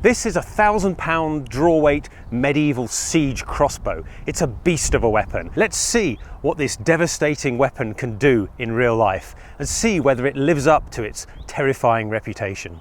This is a 1,000-pound draw-weight medieval siege crossbow. It's a beast of a weapon. Let's see what this devastating weapon can do in real life and see whether it lives up to its terrifying reputation.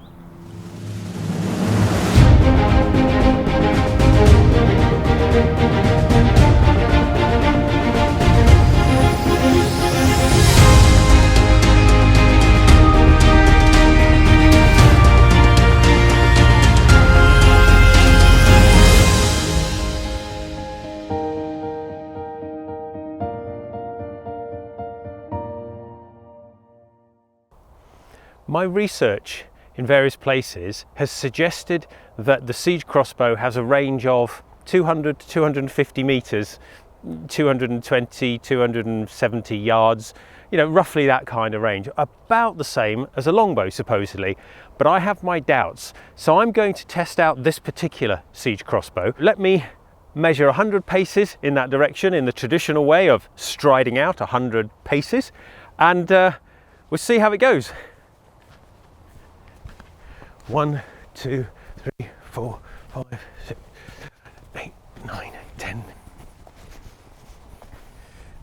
My research in various places has suggested that the siege crossbow has a range of 200 to 250 meters, 220, 270 yards, roughly that kind of range, about the same as a longbow supposedly, but I have my doubts. So I'm going to test out this particular siege crossbow. Let me measure 100 paces in that direction in the traditional way of striding out 100 paces, and we'll see how it goes. 1, 2, 3, 4, 5, 6, 8, 9, 10,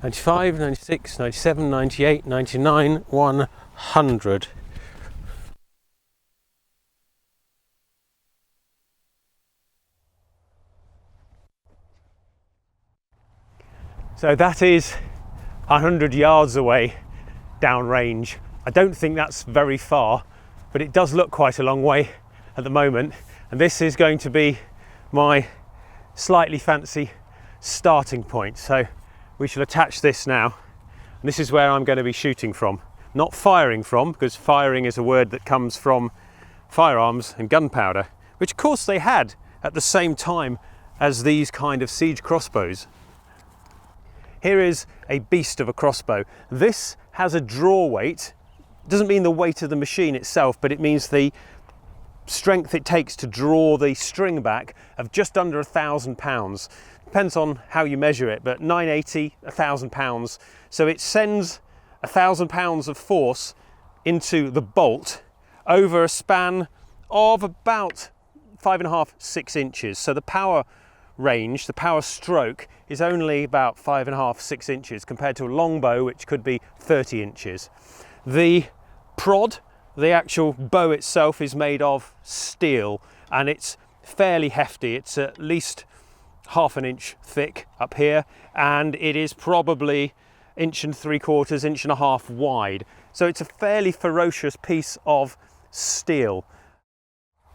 95, 96, 97, 98, 99, 100. So that is 100 yards away downrange. I don't think that's very far, but it does look quite a long way at the moment, and this is going to be my slightly fancy starting point. So we shall attach this now, and this is where I'm going to be shooting from, not firing from, because firing is a word that comes from firearms and gunpowder, which of course they had at the same time as these kind of siege crossbows. Here is a beast of a crossbow. This has a draw weight. Doesn't mean the weight of the machine itself, but it means the strength it takes to draw the string back of just under 1,000 pounds. Depends on how you measure it, but 980, 1,000 pounds. So it sends 1,000 pounds of force into the bolt over a span of about 5.5, 6 inches. So the power range, the power stroke, is only about 5.5, 6 inches compared to a longbow, which could be 30 inches. The prod, the actual bow itself, is made of steel, and it's fairly hefty. It's at least 1/2 inch thick up here, and it is probably 1.75 inches, 1.5 inches wide. So it's a fairly ferocious piece of steel.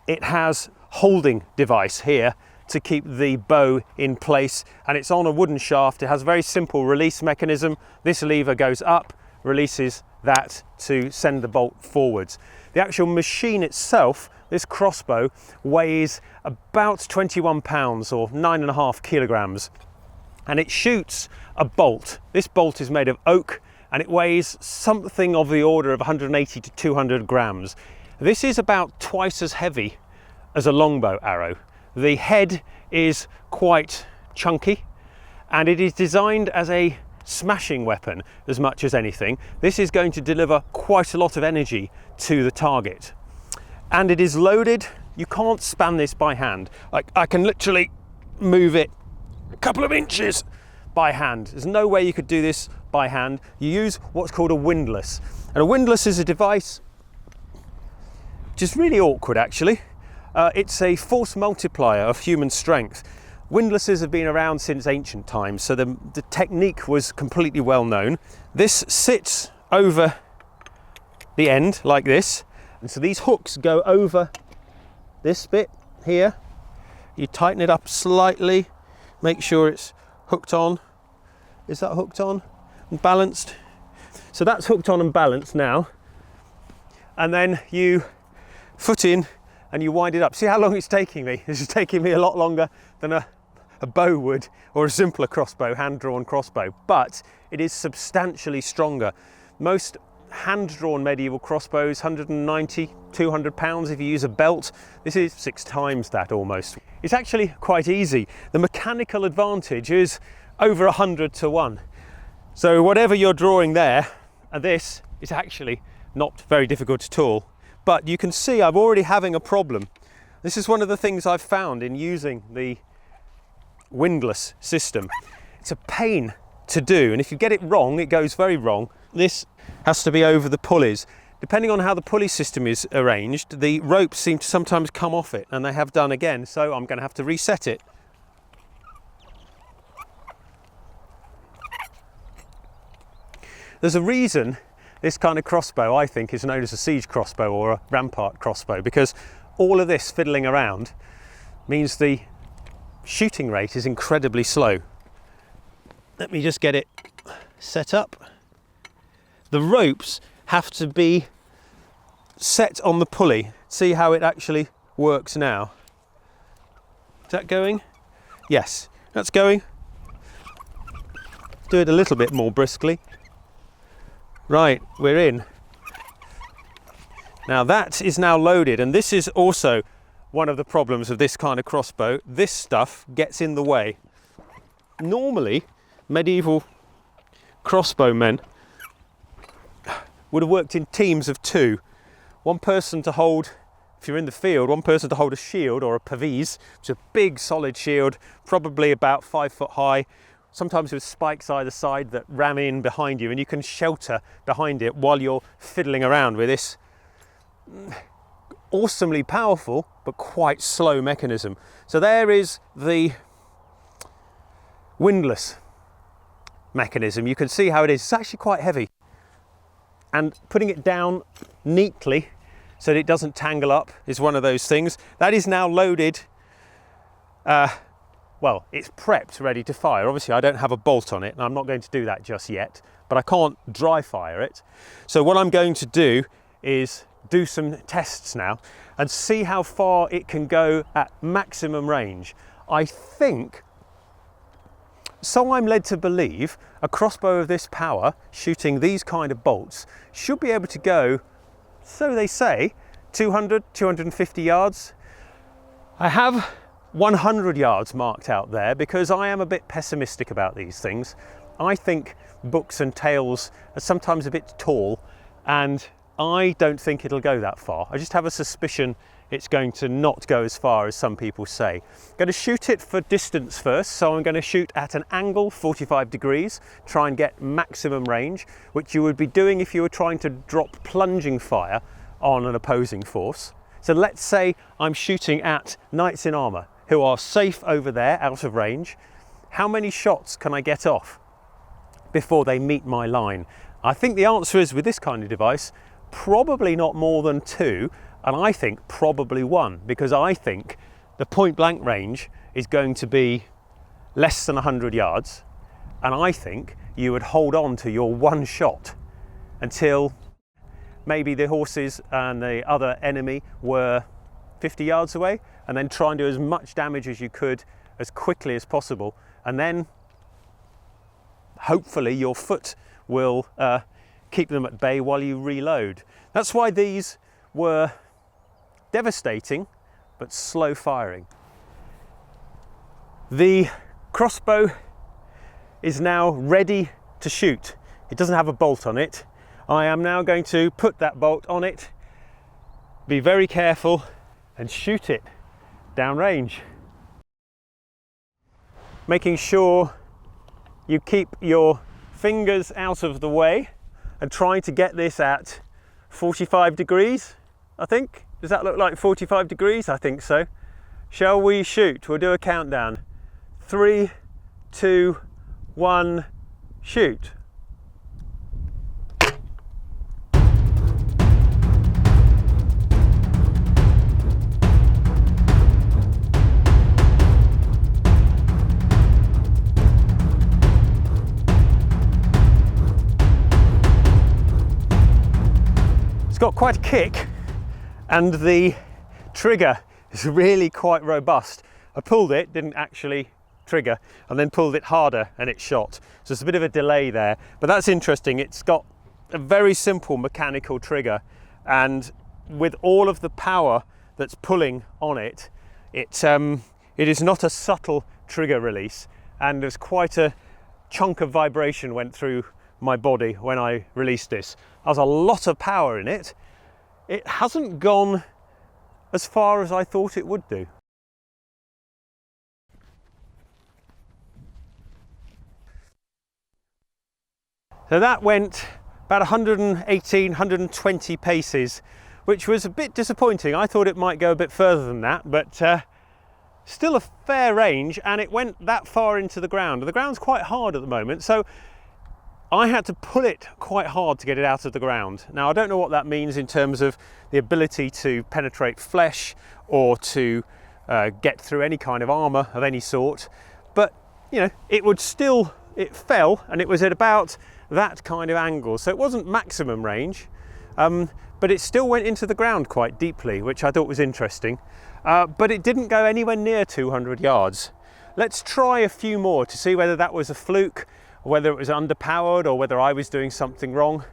It has holding device here to keep the bow in place, and it's on a wooden shaft. It has a very simple release mechanism. This lever goes up, releases that to send the bolt forwards. The actual machine itself, this crossbow, weighs about 21 pounds or 9.5 kilograms, and it shoots a bolt. This bolt is made of oak, and it weighs something of the order of 180 to 200 grams. This is about twice as heavy as a longbow arrow. The head is quite chunky, and it is designed as a smashing weapon as much as anything. This is going to deliver quite a lot of energy to the target, and it is loaded. You can't span this by hand. I can literally move it a couple of inches by hand. There's no way you could do this by hand. You use what's called a windlass, and a windlass is a device which is really awkward actually. It's a force multiplier of human strength. Windlasses have been around since ancient times, so the technique was completely well known. This sits over the end like this, and so these hooks go over this bit here. You tighten it up slightly, make sure it's hooked on. Is that hooked on and balanced? So that's hooked on and balanced now, and then you foot in and you wind it up. See how long it's taking me? This is taking me a lot longer than a bow would, or a simpler crossbow, hand-drawn crossbow, but it is substantially stronger. Most hand-drawn medieval crossbows, 190, 200 pounds if you use a belt. This is 6 times that almost. It's actually quite easy. The mechanical advantage is over 100 to 1. So whatever you're drawing there, this is actually not very difficult at all. But you can see I'm already having a problem This is one of the things I've found in using the windlass system. It's a pain to do, and if you get it wrong, it goes very wrong. This has to be over the pulleys. Depending on how the pulley system is arranged, the ropes seem to sometimes come off it, and they have done again, so I'm going to have to reset it. There's a reason this kind of crossbow, I think, is known as a siege crossbow or a rampart crossbow, because all of this fiddling around means the shooting rate is incredibly slow. Let me just get it set up. The ropes have to be set on the pulley. See how it actually works now. Is that going? Yes, that's going. Do it a little bit more briskly. Right, we're in. Now that is now loaded, and this is also one of the problems of this kind of crossbow. This stuff gets in the way. Normally, medieval crossbowmen would have worked in teams of two. One person to hold, if you're in the field, one person to hold a shield or a pavise, which is a big solid shield, probably about 5 foot high, sometimes with spikes either side that ram in behind you, and you can shelter behind it while you're fiddling around with this awesomely powerful but quite slow mechanism. So there is the windlass mechanism. You can see how it is. It's actually quite heavy, and putting it down neatly so that it doesn't tangle up is one of those things. That is now loaded. Well, it's prepped, ready to fire. Obviously, I don't have a bolt on it, and I'm not going to do that just yet, but I can't dry fire it. So what I'm going to do is do some tests now and see how far it can go at maximum range. I think, so I'm led to believe, a crossbow of this power, shooting these kind of bolts, should be able to go, so they say, 200, 250 yards. I have 100 yards marked out there because I am a bit pessimistic about these things. I think books and tales are sometimes a bit tall, and I don't think it'll go that far. I just have a suspicion it's going to not go as far as some people say. I'm going to shoot it for distance first, so I'm going to shoot at an angle, 45 degrees, try and get maximum range, which you would be doing if you were trying to drop plunging fire on an opposing force. So let's say I'm shooting at knights in armour who are safe over there, out of range. How many shots can I get off before they meet my line? I think the answer is, with this kind of device, probably not more than 2, and I think probably 1, because I think the point blank range is going to be less than 100 yards, and I think you would hold on to your one shot until maybe the horses and the other enemy were 50 yards away, and then try and do as much damage as you could as quickly as possible, and then hopefully your foot will keep them at bay while you reload. That's why these were devastating but slow firing. The crossbow is now ready to shoot. It doesn't have a bolt on it. I am now going to put that bolt on it, be very careful, and shoot it downrange. Making sure you keep your fingers out of the way and trying to get this at 45 degrees, I think. Does that look like 45 degrees? I think so. Shall we shoot? We'll do a countdown. 3, 2, 1, shoot. Got quite a kick, and the trigger is really quite robust. I pulled it, didn't actually trigger, and then pulled it harder and it shot. So it's a bit of a delay there, but that's interesting. It's got a very simple mechanical trigger, and with all of the power that's pulling on it, it is not a subtle trigger release, and there's quite a chunk of vibration went through my body when I released this. There's a lot of power in it. It hasn't gone as far as I thought it would do. So that went about 118, 120 paces, which was a bit disappointing. I thought it might go a bit further than that, but still a fair range, and it went that far into the ground. The ground's quite hard at the moment, so I had to pull it quite hard to get it out of the ground. Now, I don't know what that means in terms of the ability to penetrate flesh or to get through any kind of armour of any sort, but you know, it fell, and it was at about that kind of angle, so it wasn't maximum range, but it still went into the ground quite deeply, which I thought was interesting, but it didn't go anywhere near 200 yards. Let's try a few more to see whether that was a fluke, or whether it was underpowered, or whether I was doing something wrong.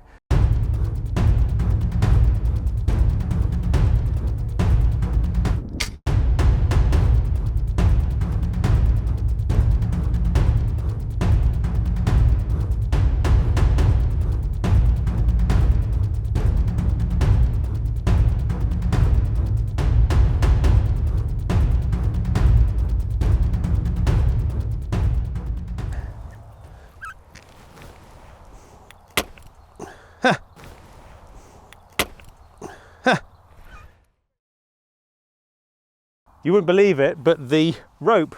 You wouldn't believe it, but the rope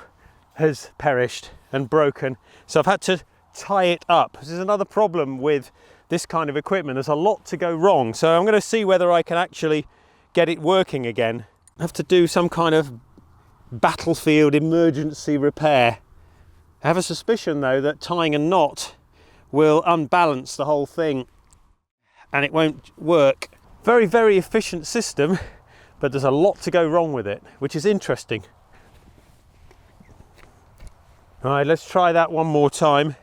has perished and broken, so I've had to tie it up. This is another problem with this kind of equipment. There's a lot to go wrong, so I'm going to see whether I can actually get it working again. I have to do some kind of battlefield emergency repair. I have a suspicion though that tying a knot will unbalance the whole thing and it won't work. Very, very efficient system, but there's a lot to go wrong with it, which is interesting. All right, let's try that one more time.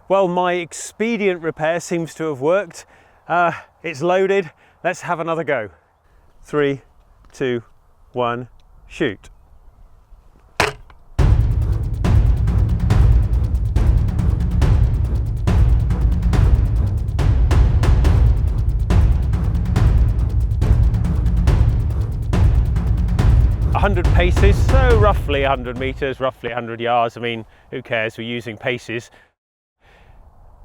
Well, my expedient repair seems to have worked. It's loaded. Let's have another go. 3, 2, 1, shoot. Paces, so roughly 100 meters, roughly 100 yards. I mean, who cares? We're using paces.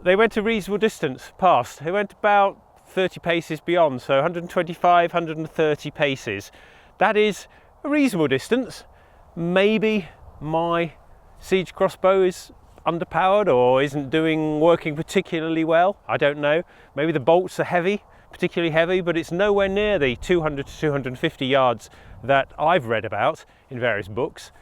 They went a reasonable distance past. They went about 30 paces beyond, so 125, 130 paces. That is a reasonable distance. Maybe my siege crossbow is underpowered or isn't working particularly well. I don't know. Maybe the bolts are heavy, particularly heavy, but it's nowhere near the 200 to 250 yards that I've read about in various books.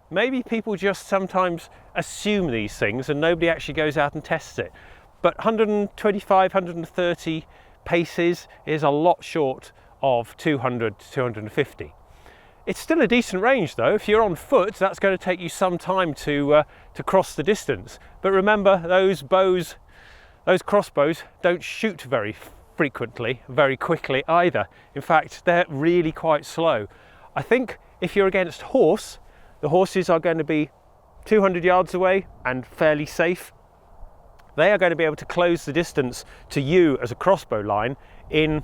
Maybe people just sometimes assume these things and nobody actually goes out and tests it. But 125, 130 paces is a lot short of 200 to 250. It's still a decent range though. If you're on foot, that's going to take you some time to cross the distance. But remember, those crossbows don't shoot very frequently, very quickly either. In fact, they're really quite slow. I think if you're against horse, the horses are going to be 200 yards away and fairly safe. They are going to be able to close the distance to you as a crossbow line in,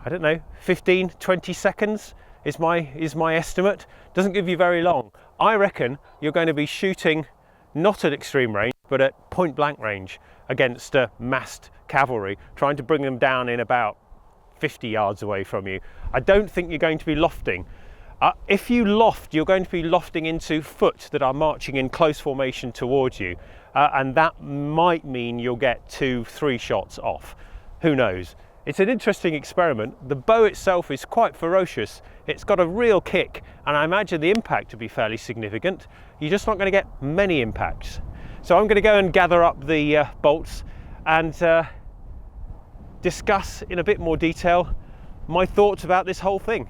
I don't know, 15, 20 seconds is my estimate. Doesn't give you very long. I reckon you're going to be shooting not at extreme range, but at point blank range against massed cavalry, trying to bring them down in about 50 yards away from you. I don't think you're going to be lofting. If you loft, you're going to be lofting into foot that are marching in close formation towards you, and that might mean you'll get 2-3 shots off. Who knows? It's an interesting experiment. The bow itself is quite ferocious. It's got a real kick, and I imagine the impact to be fairly significant. You're just not going to get many impacts. So I'm going to go and gather up the bolts and discuss in a bit more detail my thoughts about this whole thing.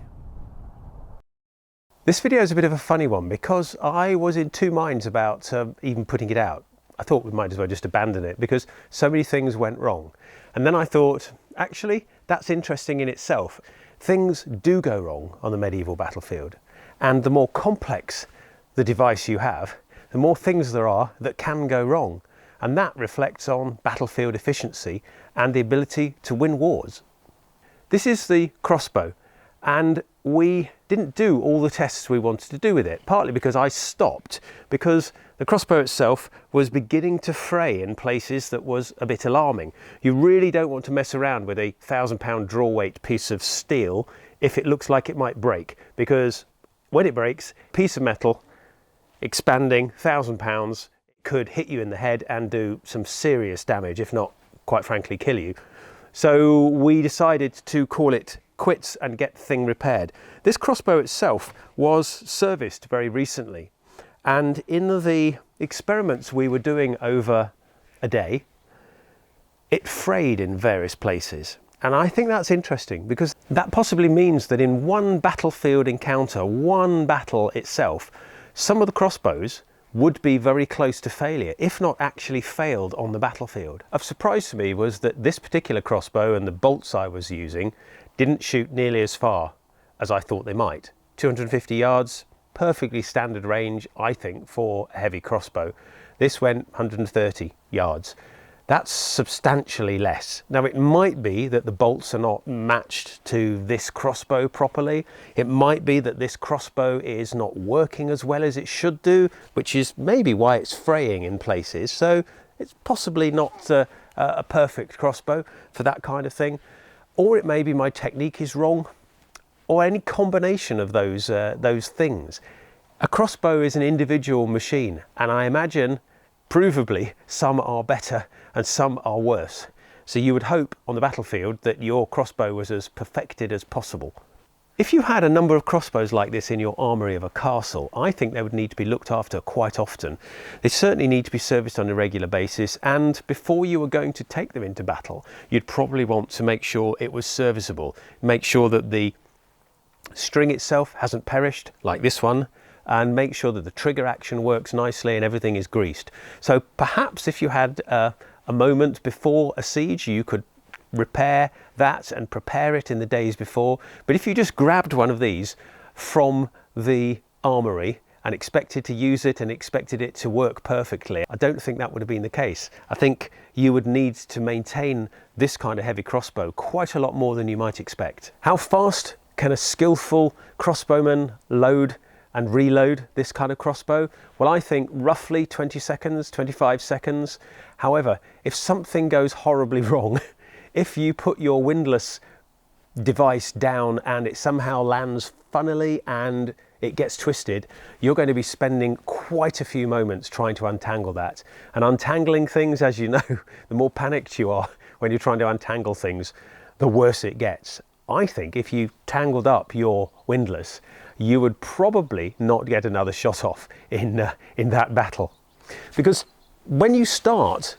This video is a bit of a funny one because I was in two minds about even putting it out. I thought we might as well just abandon it because so many things went wrong. And then I thought, actually, that's interesting in itself. Things do go wrong on the medieval battlefield. And the more complex the device you have, the more things there are that can go wrong. And that reflects on battlefield efficiency and the ability to win wars. This is the crossbow, and we didn't do all the tests we wanted to do with it, partly because I stopped, because the crossbow itself was beginning to fray in places that was a bit alarming. You really don't want to mess around with a 1,000-pound draw weight piece of steel if it looks like it might break, because when it breaks, a piece of metal expanding 1,000 pounds could hit you in the head and do some serious damage, if not, quite frankly, kill you. So we decided to call it quits and get the thing repaired. This crossbow itself was serviced very recently, and in the experiments we were doing over a day, it frayed in various places. And I think that's interesting, because that possibly means that in one battlefield encounter, one battle itself, some of the crossbows would be very close to failure, if not actually failed on the battlefield. Of surprise to me was that this particular crossbow and the bolts I was using didn't shoot nearly as far as I thought they might. 250 yards, perfectly standard range, I think, for a heavy crossbow. This went 130 yards. That's substantially less. Now, it might be that the bolts are not matched to this crossbow properly. It might be that this crossbow is not working as well as it should do, which is maybe why it's fraying in places. So it's possibly not a perfect crossbow for that kind of thing. Or it may be my technique is wrong, or any combination of those things. A crossbow is an individual machine, and I imagine provably some are better and some are worse. So you would hope on the battlefield that your crossbow was as perfected as possible. If you had a number of crossbows like this in your armoury of a castle, I think they would need to be looked after quite often. They certainly need to be serviced on a regular basis, and before you were going to take them into battle, you'd probably want to make sure it was serviceable. Make sure that the string itself hasn't perished, like this one, and make sure that the trigger action works nicely and everything is greased. So perhaps if you had a moment before a siege, you could repair that and prepare it in the days before. But if you just grabbed one of these from the armoury and expected to use it and expected it to work perfectly, I don't think that would have been the case. I think you would need to maintain this kind of heavy crossbow quite a lot more than you might expect. How fast can a skillful crossbowman load and reload this kind of crossbow? Well, I think roughly 20 seconds, 25 seconds. However, if something goes horribly wrong, if you put your windlass device down and it somehow lands funnily and it gets twisted, you're going to be spending quite a few moments trying to untangle that. And untangling things, as you know, the more panicked you are when you're trying to untangle things, the worse it gets. I think if you tangled up your windlass, you would probably not get another shot off in that battle. Because when you start,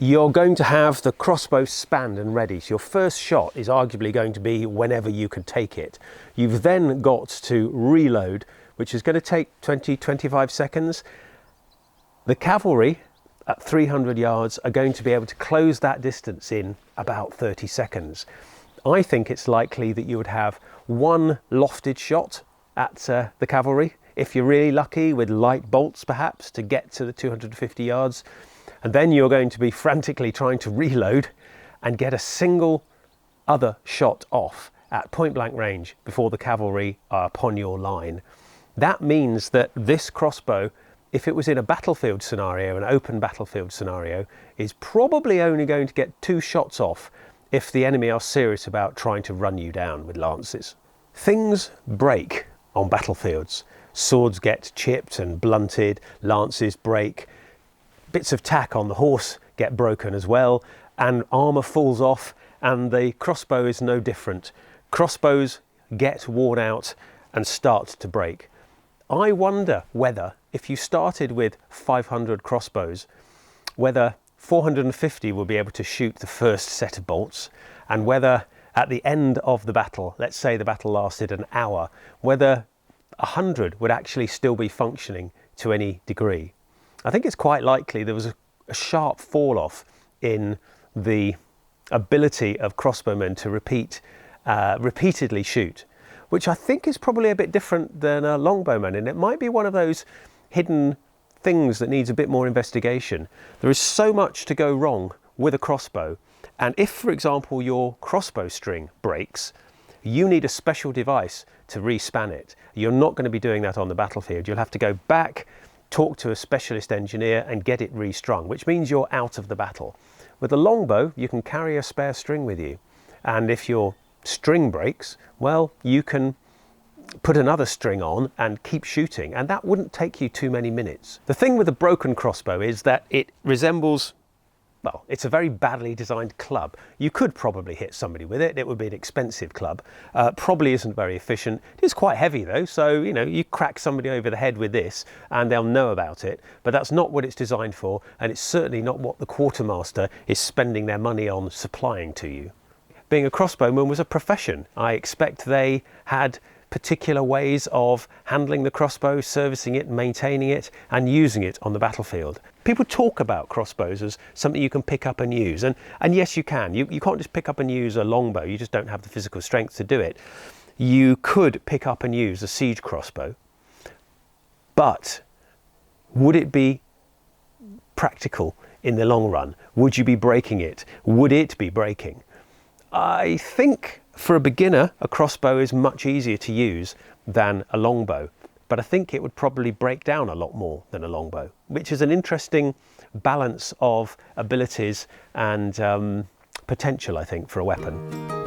you're going to have the crossbow spanned and ready. So your first shot is arguably going to be whenever you can take it. You've then got to reload, which is going to take 20-25 seconds. The cavalry at 300 yards are going to be able to close that distance in about 30 seconds. I think it's likely that you would have one lofted shot at the cavalry, if you're really lucky, with light bolts perhaps, to get to the 250 yards. And then you're going to be frantically trying to reload and get a single other shot off at point blank range before the cavalry are upon your line. That means that this crossbow, if it was in a battlefield scenario, an open battlefield scenario, is probably only going to get 2 shots off if the enemy are serious about trying to run you down with lances. Things break on battlefields. Swords get chipped and blunted, lances break, bits of tack on the horse get broken as well, and armour falls off, and the crossbow is no different. Crossbows get worn out and start to break. I wonder whether, if you started with 500 crossbows, whether 450 will be able to shoot the first set of bolts, and whether at the end of the battle, let's say the battle lasted an hour, whether 100 would actually still be functioning to any degree. I think it's quite likely there was a sharp fall off in the ability of crossbowmen to repeatedly shoot, which I think is probably a bit different than a longbowman, and it might be one of those hidden things that needs a bit more investigation. There is so much to go wrong with a crossbow, and if, for example, your crossbow string breaks, you need a special device to respan it. You're not going to be doing that on the battlefield. You'll have to go back, talk to a specialist engineer and get it restrung, which means you're out of the battle. With a longbow, you can carry a spare string with you, and if your string breaks, well, you can put another string on and keep shooting, and that wouldn't take you too many minutes. The thing with a broken crossbow is that it resembles, well, it's a very badly designed club. You could probably hit somebody with it. It would be an expensive club. Probably isn't very efficient. It is quite heavy though, so you know, you crack somebody over the head with this and they'll know about it, but that's not what it's designed for, and it's certainly not what the quartermaster is spending their money on supplying to you. Being a crossbowman was a profession. I expect they had particular ways of handling the crossbow, servicing it, maintaining it, and using it on the battlefield. People talk about crossbows as something you can pick up and use, and yes, you can. You can't just pick up and use a longbow, you just don't have the physical strength to do it. You could pick up and use a siege crossbow, but would it be practical in the long run? Would you be breaking it? Would it be breaking? I think for a beginner, a crossbow is much easier to use than a longbow, but I think it would probably break down a lot more than a longbow, which is an interesting balance of abilities and potential, I think, for a weapon.